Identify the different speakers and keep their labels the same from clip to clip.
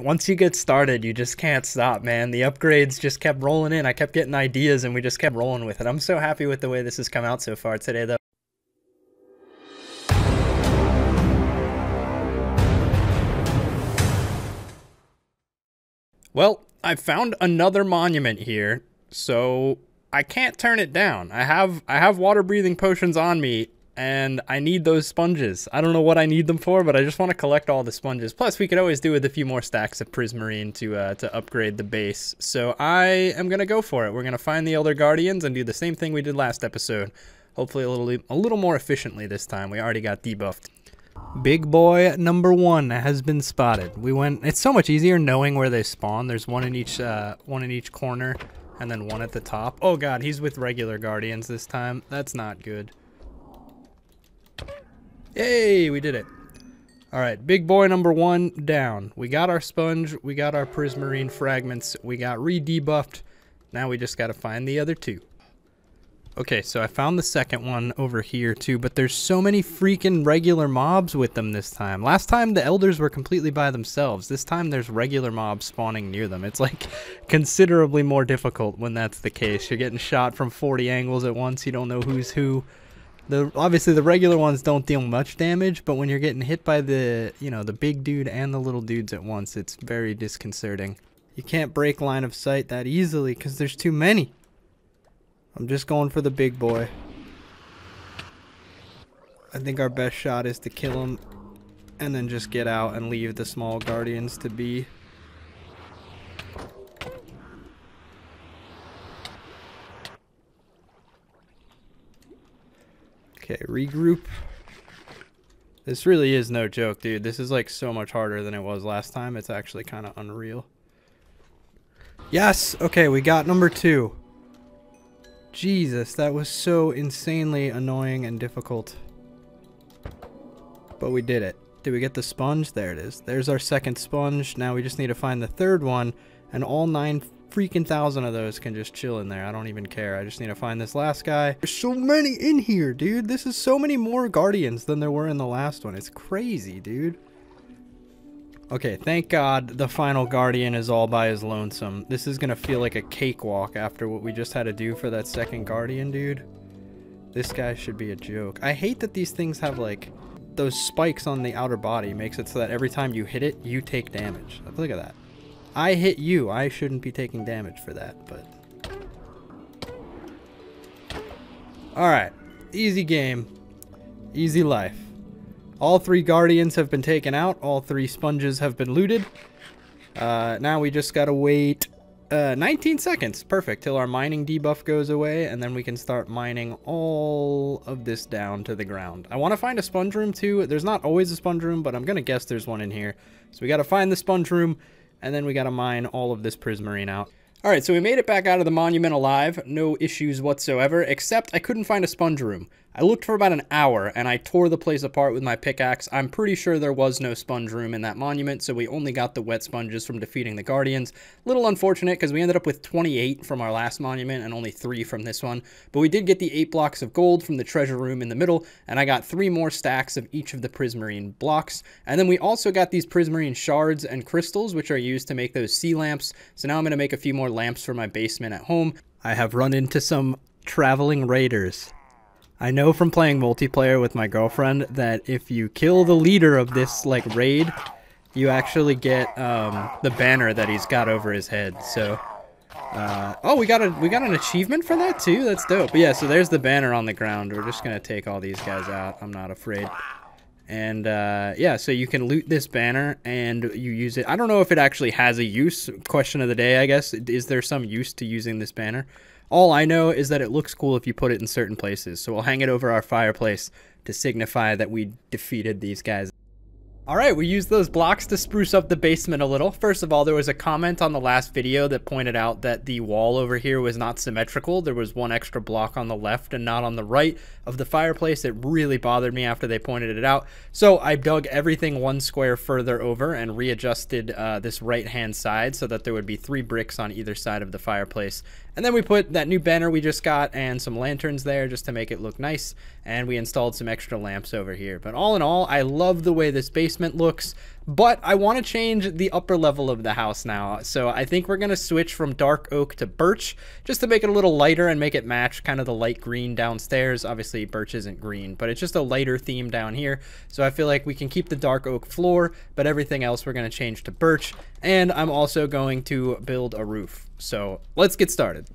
Speaker 1: Once you get started, you just can't stop, man. The upgrades just kept rolling in. I kept getting ideas and we just kept rolling with it. I'm so happy with the way this has come out so far today, though. Well, I found another monument here, so I can't turn it down. I have water-breathing potions on me, and I need those sponges. I don't know what I need them for, but I just want to collect all the sponges. Plus, we could always do with a few more stacks of prismarine to upgrade the base. So I am going to go for it. We're going to find the Elder Guardians and do the same thing we did last episode. Hopefully a little more efficiently this time. We already got debuffed. Big boy number 1 has been spotted. It's so much easier knowing where they spawn. There's one in each corner and then one at the top. Oh god, he's with regular guardians this time. That's not good. Yay, we did it. All right, big boy number 1 down. We got our sponge, we got our prismarine fragments, we got re-debuffed. Now we just got to find the other 2. Okay, so I found the second one over here too, but there's so many freaking regular mobs with them this time. Last time the elders were completely by themselves. This time there's regular mobs spawning near them. It's like considerably more difficult when that's the case. You're getting shot from 40 angles at once. You don't know who's who. Obviously the regular ones don't deal much damage, but when you're getting hit by the big dude and the little dudes at once, it's very disconcerting. You can't break line of sight that easily because there's too many. I'm just going for the big boy. I think our best shot is to kill him and then just get out and leave the small guardians to be. Okay, regroup. This really is no joke, dude. This is like so much harder than it was last time. It's actually kind of unreal. Yes! Okay, we got number 2. Jesus, that was so insanely annoying and difficult. But we did it. Did we get the sponge? There it is. There's our second sponge. Now we just need to find the third one, and all 9 freaking thousand of those can just chill in there. I don't even care. I just need to find this last guy. There's so many in here, dude. This is so many more guardians than there were in the last one. It's crazy, dude. Okay, thank God the final guardian is all by his lonesome. This is gonna feel like a cakewalk after what we just had to do for that second guardian, dude. This guy should be a joke. I hate that these things have like those spikes on the outer body. Makes it so that every time you hit it, you take damage. Look at that. I hit you. I shouldn't be taking damage for that, but... Alright. Easy game. Easy life. All 3 guardians have been taken out. All 3 sponges have been looted. Now we just gotta wait 19 seconds. Perfect. Till our mining debuff goes away, and then we can start mining all of this down to the ground. I want to find a sponge room too. There's not always a sponge room, but I'm gonna guess there's one in here. So we gotta find the sponge room, and then we gotta mine all of this prismarine out. Alright, so we made it back out of the monument alive. No issues whatsoever, except I couldn't find a sponge room. I looked for about an hour, and I tore the place apart with my pickaxe. I'm pretty sure there was no sponge room in that monument, so we only got the wet sponges from defeating the guardians. Little unfortunate, because we ended up with 28 from our last monument, and only 3 from this one. But we did get the 8 blocks of gold from the treasure room in the middle, and I got 3 more stacks of each of the prismarine blocks. And then we also got these prismarine shards and crystals, which are used to make those sea lamps. So now I'm going to make a few more lamps for my basement at home. I have run into some traveling raiders. I know from playing multiplayer with my girlfriend that if you kill the leader of this like raid, you actually get the banner that he's got over his head. So oh, we got an achievement for that too. That's dope. But yeah, so there's the banner on the ground. We're just gonna take all these guys out. I'm not afraid. And yeah, so you can loot this banner and you use it. I don't know if it actually has a use. Question of the day, I guess. Is there some use to using this banner? All I know is that it looks cool if you put it in certain places. So we'll hang it over our fireplace to signify that we defeated these guys. Alright, we used those blocks to spruce up the basement a little. First of all, there was a comment on the last video that pointed out that the wall over here was not symmetrical. There was 1 extra block on the left and not on the right of the fireplace. It really bothered me after they pointed it out. So I dug everything 1 square further over and readjusted this right-hand side so that there would be 3 bricks on either side of the fireplace. And then we put that new banner we just got and some lanterns there just to make it look nice. And we installed some extra lamps over here. But all in all, I love the way this basement basement looks, but I want to change the upper level of the house now. So I think we're going to switch from dark oak to birch just to make it a little lighter and make it match kind of the light green downstairs. Obviously birch isn't green, but it's just a lighter theme down here. So I feel like we can keep the dark oak floor, but everything else we're going to change to birch. And I'm also going to build a roof. So let's get started.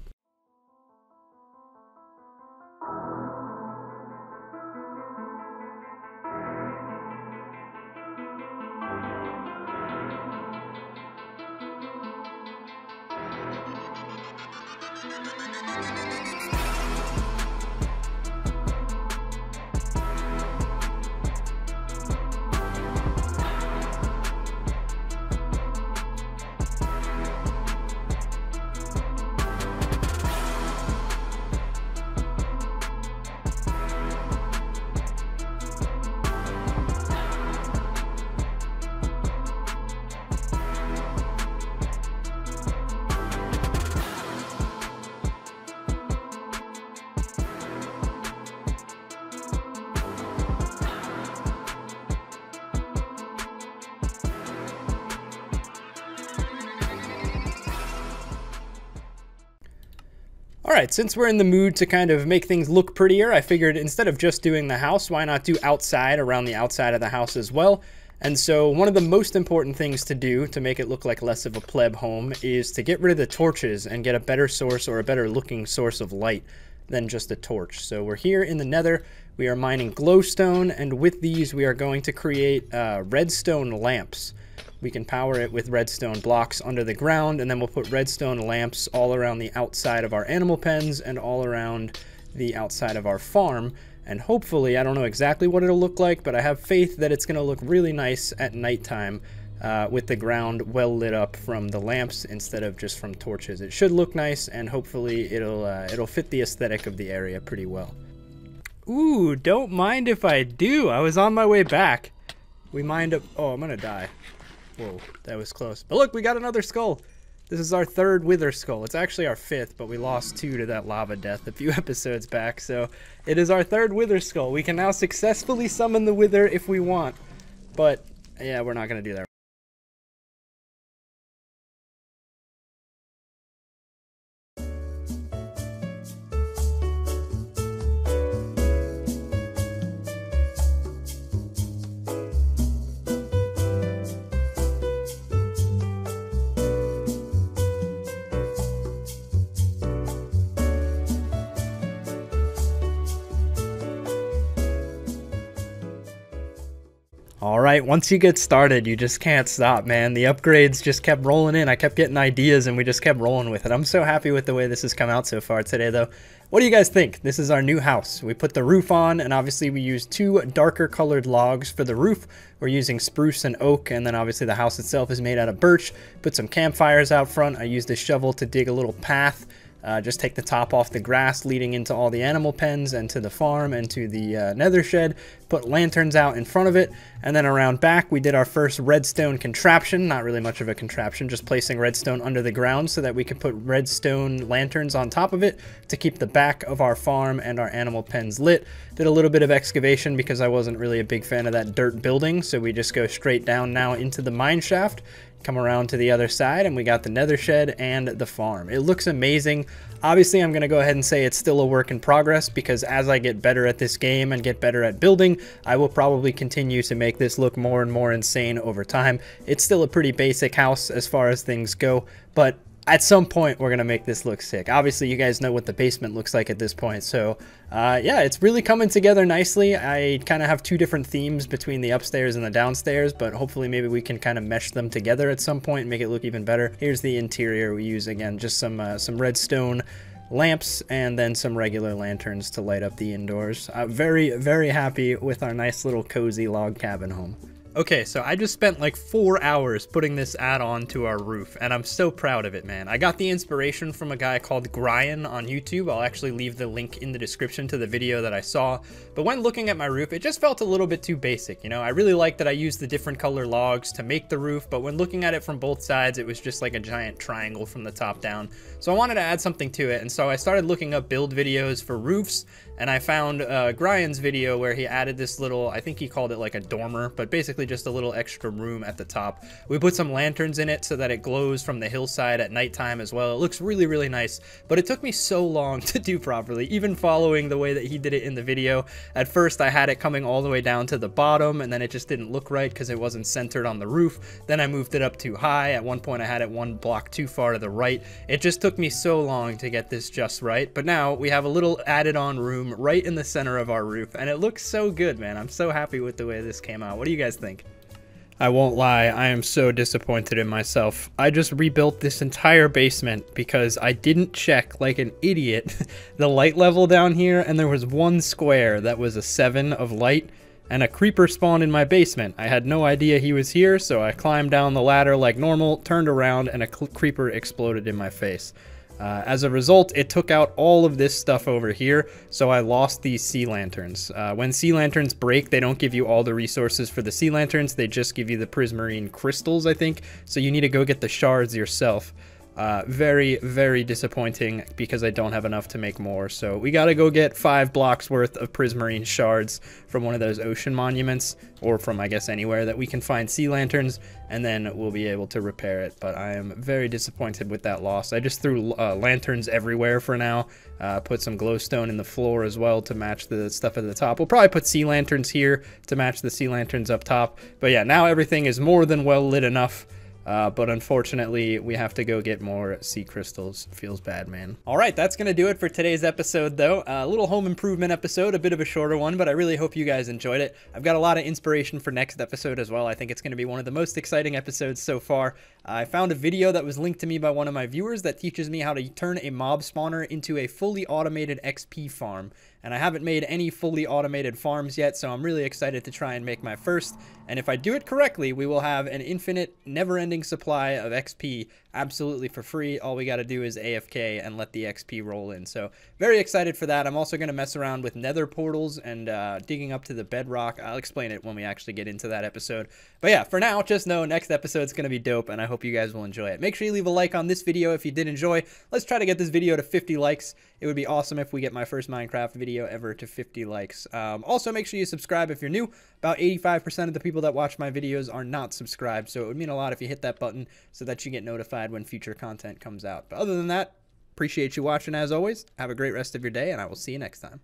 Speaker 1: Alright, since we're in the mood to kind of make things look prettier, I figured instead of just doing the house, why not do outside around the outside of the house as well? And so one of the most important things to do to make it look like less of a pleb home is to get rid of the torches and get a better source or a better looking source of light than just a torch. So we're here in the nether, we are mining glowstone, and with these we are going to create redstone lamps. We can power it with redstone blocks under the ground, and then we'll put redstone lamps all around the outside of our animal pens and all around the outside of our farm. And hopefully, I don't know exactly what it'll look like, but I have faith that it's going to look really nice at nighttime with the ground well lit up from the lamps instead of just from torches. It should look nice, and hopefully it'll fit the aesthetic of the area pretty well. Ooh, don't mind if I do. I was on my way back. We mined up. Oh, I'm going to die. Whoa, that was close. But look, we got another skull. This is our third wither skull. It's actually our fifth, but we lost 2 to that lava death a few episodes back. So it is our third wither skull. We can now successfully summon the wither if we want. But yeah, we're not going to do that. Alright, once you get started, you just can't stop, man. The upgrades just kept rolling in. I kept getting ideas and we just kept rolling with it. I'm so happy with the way this has come out so far today, though. What do you guys think? This is our new house. We put the roof on, and obviously we used 2 darker colored logs for the roof. We're using spruce and oak, and then obviously the house itself is made out of birch. Put some campfires out front. I used a shovel to dig a little path. Just take the top off the grass leading into all the animal pens and to the farm and to the nether shed. Put lanterns out in front of it, and then around back we did our first redstone contraption. Not really much of a contraption, just placing redstone under the ground so that we could put redstone lanterns on top of it to keep the back of our farm and our animal pens lit. Did a little bit of excavation because I wasn't really a big fan of that dirt building, so we just go straight down now into the mine shaft. Come around to the other side, and we got the nether shed and the farm. It looks amazing. Obviously, I'm going to go ahead and say it's still a work in progress, because as I get better at this game and get better at building, I will probably continue to make this look more and more insane over time. It's still a pretty basic house as far as things go, but at some point we're gonna make this look sick. Obviously you guys know what the basement looks like at this point, so yeah, it's really coming together nicely. I kind of have 2 different themes between the upstairs and the downstairs, but hopefully maybe we can kind of mesh them together at some point and make it look even better. Here's the interior. We use, again, just some redstone lamps and then some regular lanterns to light up the indoors. Very, very happy with our nice little cozy log cabin home. Okay, so I just spent like 4 hours putting this add-on to our roof, and I'm so proud of it, man. I got the inspiration from a guy called Brian on YouTube. I'll actually leave the link in the description to the video that I saw. But when looking at my roof, it just felt a little bit too basic, you know? I really like that I used the different color logs to make the roof, but when looking at it from both sides, it was just like a giant triangle from the top down. So I wanted to add something to it, and so I started looking up build videos for roofs, and I found Brian's video where he added this little, I think he called it like a dormer, but basically just a little extra room at the top. We put some lanterns in it so that it glows from the hillside at nighttime as well. It looks really, really nice, but it took me so long to do properly, even following the way that he did it in the video. At first, I had it coming all the way down to the bottom, and then it just didn't look right because it wasn't centered on the roof. Then I moved it up too high. At one point, I had it one block too far to the right. It just took me so long to get this just right, but now we have a little added on room right in the center of our roof, and it looks so good, man. I'm so happy with the way this came out. What do you guys think? I won't lie, I am so disappointed in myself. I just rebuilt this entire basement because I didn't check, like an idiot, the light level down here, and there was one square that was a 7 of light, and a creeper spawned in my basement. I had no idea he was here, so I climbed down the ladder like normal, turned around, and a creeper exploded in my face. As a result, it took out all of this stuff over here, so I lost these sea lanterns. When sea lanterns break, they don't give you all the resources for the sea lanterns, they just give you the prismarine crystals, I think, so you need to go get the shards yourself. Very, very disappointing because I don't have enough to make more, so we gotta go get 5 blocks worth of prismarine shards from one of those ocean monuments, or from, I guess, anywhere that we can find sea lanterns, and then we'll be able to repair it. But I am very disappointed with that loss. I just threw lanterns everywhere for now, put some glowstone in the floor as well to match the stuff at the top. We'll probably put sea lanterns here to match the sea lanterns up top, but yeah, now everything is more than well lit enough. But unfortunately, we have to go get more sea crystals. Feels bad, man. All right, that's going to do it for today's episode, though. A little home improvement episode, a bit of a shorter one, but I really hope you guys enjoyed it. I've got a lot of inspiration for next episode as well. I think it's going to be one of the most exciting episodes so far. I found a video that was linked to me by one of my viewers that teaches me how to turn a mob spawner into a fully automated XP farm. And I haven't made any fully automated farms yet, so I'm really excited to try and make my first. And if I do it correctly, we will have an infinite, never-ending supply of XP absolutely for free. All we got to do is AFK and let the XP roll in. So very excited for that. I'm also going to mess around with nether portals and digging up to the bedrock. I'll explain it when we actually get into that episode. But yeah, for now, just know next episode's going to be dope, and I hope you guys will enjoy it. Make sure you leave a like on this video if you did enjoy. Let's try to get this video to 50 likes. It would be awesome if we get my first Minecraft video ever to 50 likes. Also, make sure you subscribe if you're new. About 85% of the people that watch my videos are not subscribed, so it would mean a lot if you hit that button so that you get notified when future content comes out. But other than that, appreciate you watching as always. Have a great rest of your day, and I will see you next time.